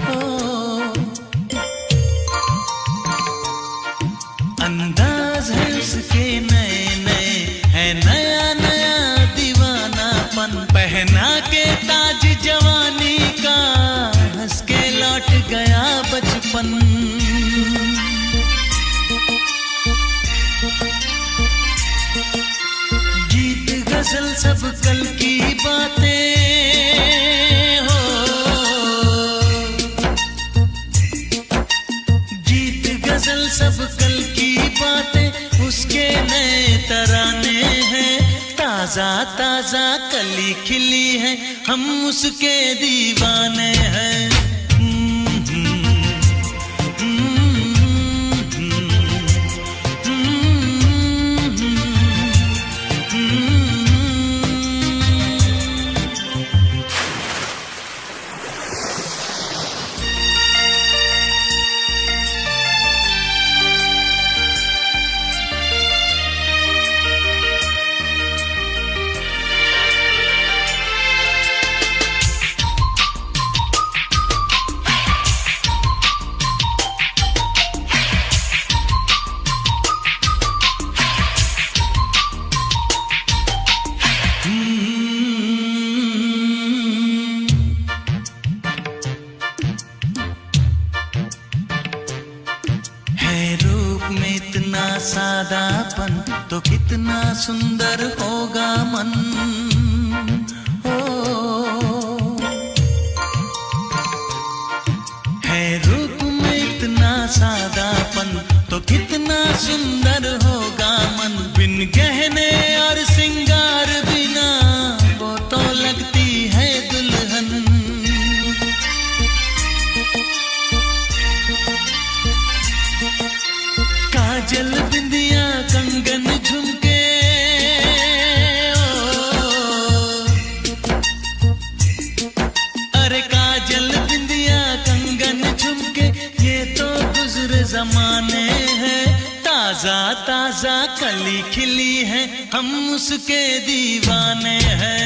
ओ अंदाज है उसके नए नए, है नया नया दीवानापन। पहना के ताज जवानी का, हंस के लौट गया बचपन। गजल सब कल की बातें हो, गीत गजल सब कल की बातें, उसके नए तराने हैं। ताजा ताजा कली खिली है, हम उसके दीवाने हैं। में इतना सादापन, तो कितना सुंदर होगा मन। ओ है रूप में इतना सादापन, तो कितना सुंदर होगा मन। बिन गहने और सिंगार बिना, वो तो लगती है दुल्हन। काजल बिंदिया कंगन झुमके, अरे काजल बिंदिया कंगन झुमके, ये तो गुजरे जमाने हैं। ताजा ताजा कली खिली है, हम उसके दीवाने हैं।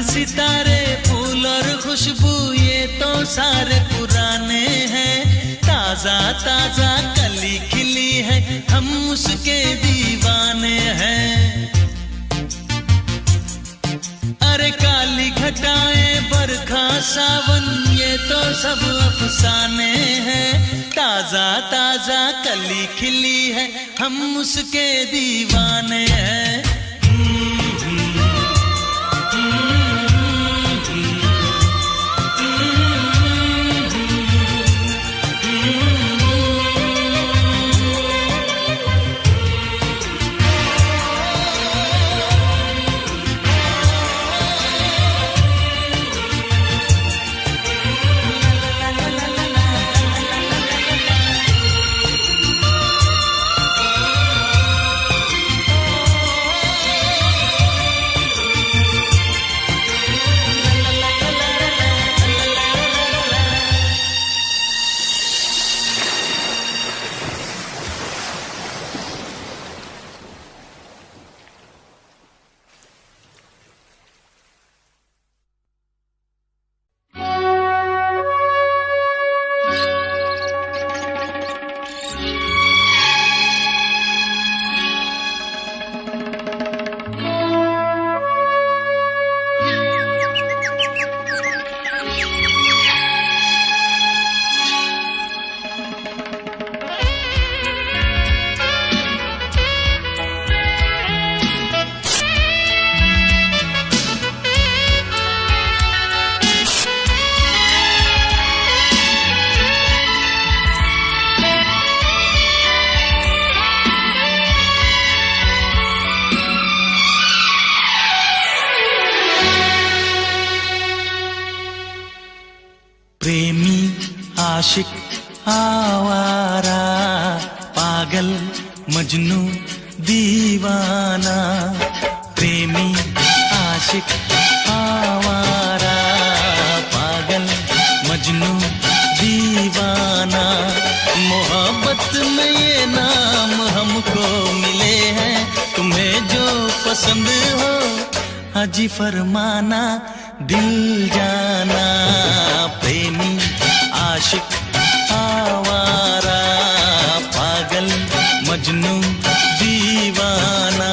सितारे फूल और खुशबू, ये तो सारे पुराने हैं। ताजा ताजा कली खिली है, हम उसके दीवाने हैं। अरे काली घटाएं बरखा सावन, ये तो सब अफसाने हैं। ताजा ताजा कली खिली है, हम उसके दीवाने हैं। प्रेमी आशिक आवारा, पागल मजनू दीवाना। प्रेमी आशिक आवारा, पागल मजनू दीवाना। मोहब्बत में ये नाम हमको मिले हैं, तुम्हें जो पसंद हो हाजी फरमाना, दिल जाना। प्रेमी आशिक आवारा, पागल मजनू दीवाना।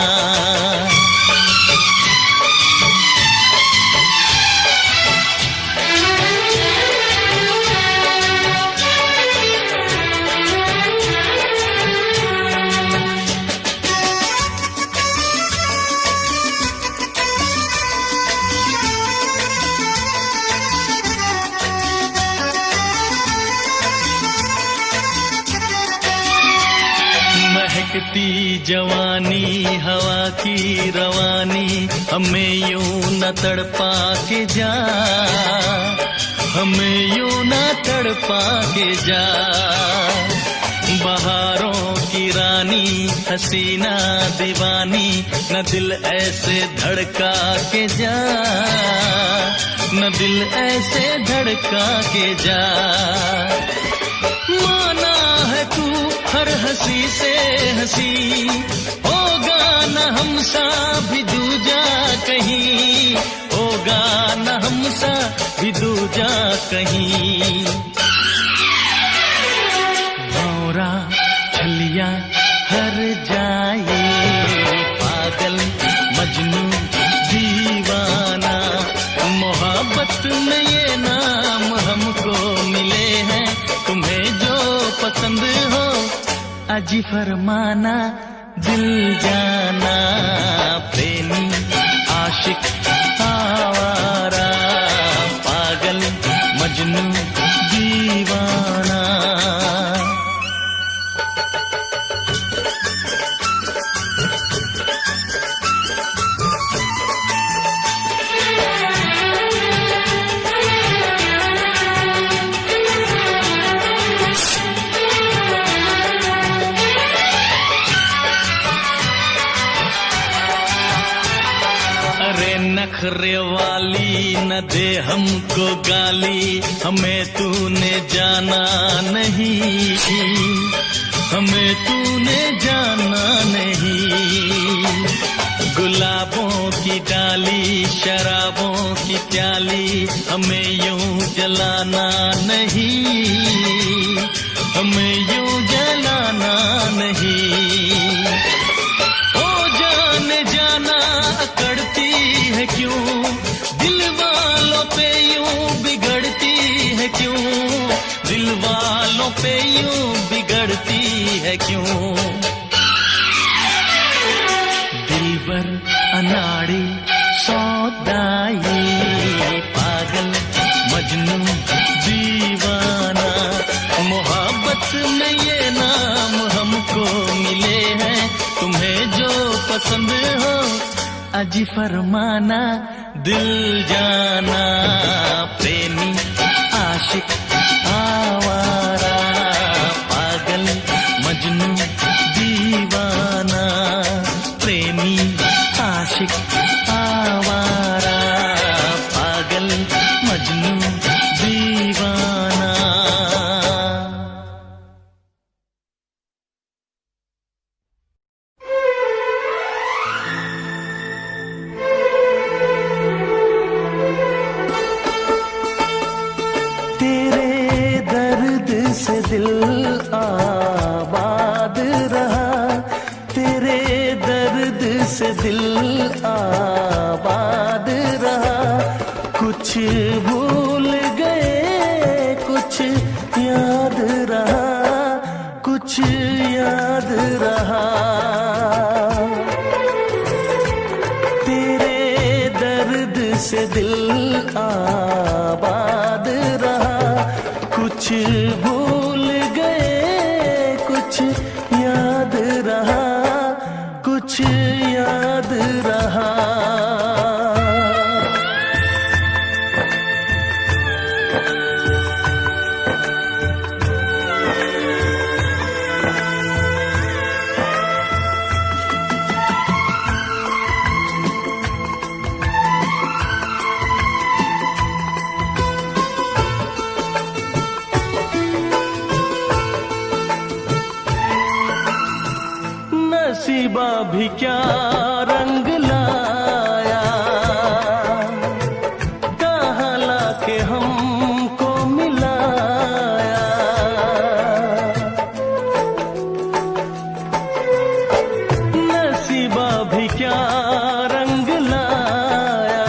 महकती जवानी हवा की रवानी, हमें यूं न तड़पा के जा, हमें यूं न तड़पा के जा। बहारों की रानी हसीना दीवानी, न दिल ऐसे धड़का के जा, न दिल ऐसे धड़का के जा। माना है तू हर हंसी से हंसी, होगा न हमसा भी दूजा कहीं, होगा न हमसा भी दूजा कहीं। भौरा छलिया हर जाए, पागल मजनू दीवाना। मोहब्बत में ये नाम हमको मिले हैं, तुम्हें जो पसंद हो अजी फरमाना, दिल जाना। प्रेमी आशिक आवारा, पागल मजनू दीवाना। नखरे वाली न दे हमको गाली, हमें तूने जाना नहीं, हमें तूने जाना नहीं। गुलाबों की डाली शराबों की प्याली, हमें यूं जलाना नहीं, हमें यूं जलाना नहीं। ओ जाने जाना अकड़ती है क्यों, दिल वालों पे यूं बिगड़ती है क्यों, दिल वालों पे यूं बिगड़ती है क्यों? दिलबर अनाड़ी सौदाई, पागल मजनू दीवाना, मोहब्बत में ये नाम हमको मिले हैं। तुम्हें जो पसंद हो अजी फरमाना, दिल जाना, प्रेमी आशिक आवारा, पागल मजनू दीवाना, प्रेमी आशिक आवारा, पागल मजनू दीवाना। तेरे दर्द से दिल आबाद रहा, तेरे दर्द से दिल आबाद रहा। कुछ भूल गए कुछ याद रहा, कुछ याद रहा। तेरे दर्द से दिल आबाद रहा, कुछ भूल गए कुछ याद रहा, कुछ याद रहा। नसीबा भी क्या रंग लाया, कहाँ लाके हमको मिलाया। नसीबा भी क्या रंग लाया,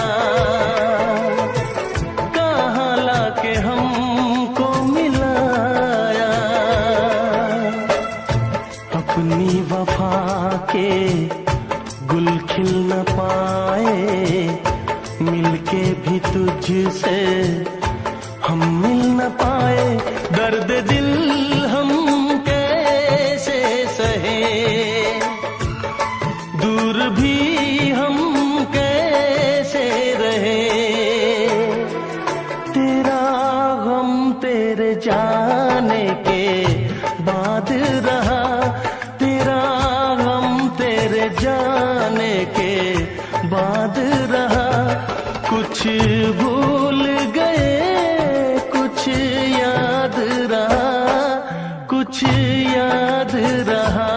कहाँ लाके हमको मिलाया। अपनी वफा के गुल खिल न पाए, मिलके भी तुझसे हम मिल न पाए। दर्द दिल हम कैसे सहे, दूर भी हम कैसे रहे। तेरा गम तेरे जाने के बाद रहा, तेरा गम तेरे जाने के बाद रहा। कुछ भूल गए कुछ याद रहा, कुछ याद रहा।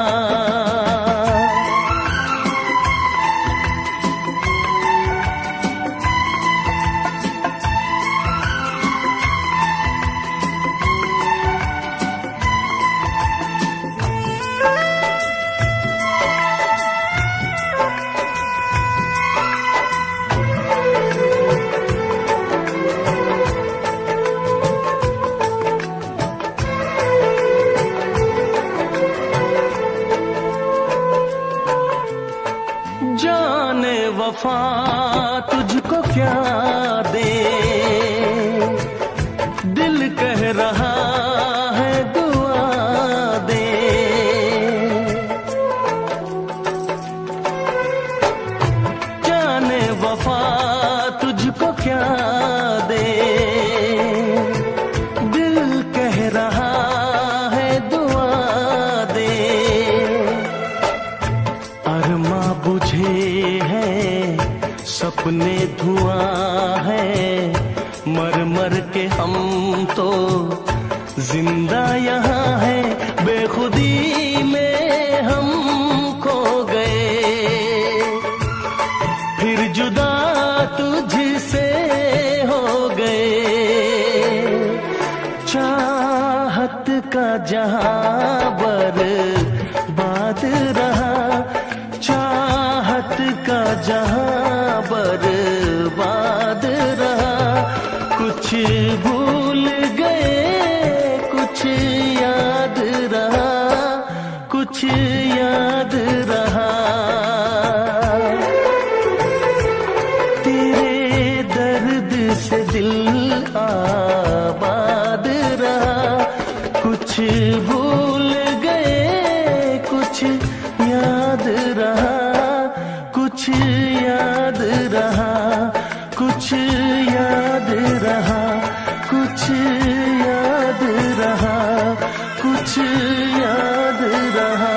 जाने वफा तुझको क्या दे, दिल कह रहा है दुआ दे। जाने वफा तुझको क्या दे, दिल कह रहा है दुआ दे। अरमा बुझे है सपने धुआं है, मर मर के हम तो जिंदा यहाँ है। बेखुदी में हम खो गए, फिर जुदा तुझसे हो गए। चाहत का जहां बर्बाद रहा, चाहत का जहां बर्बाद रहा। कुछ भूल गए कुछ याद से दिल आबाद रहा। कुछ भूल गए कुछ याद रहा, कुछ याद रहा, कुछ याद रहा, कुछ याद रहा, कुछ याद रहा।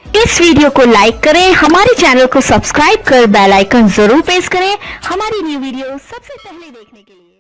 इस वीडियो को लाइक करें, हमारे चैनल को सब्सक्राइब कर बेल आइकन जरूर प्रेस करें हमारी न्यू वीडियो सबसे पहले देखने के लिए।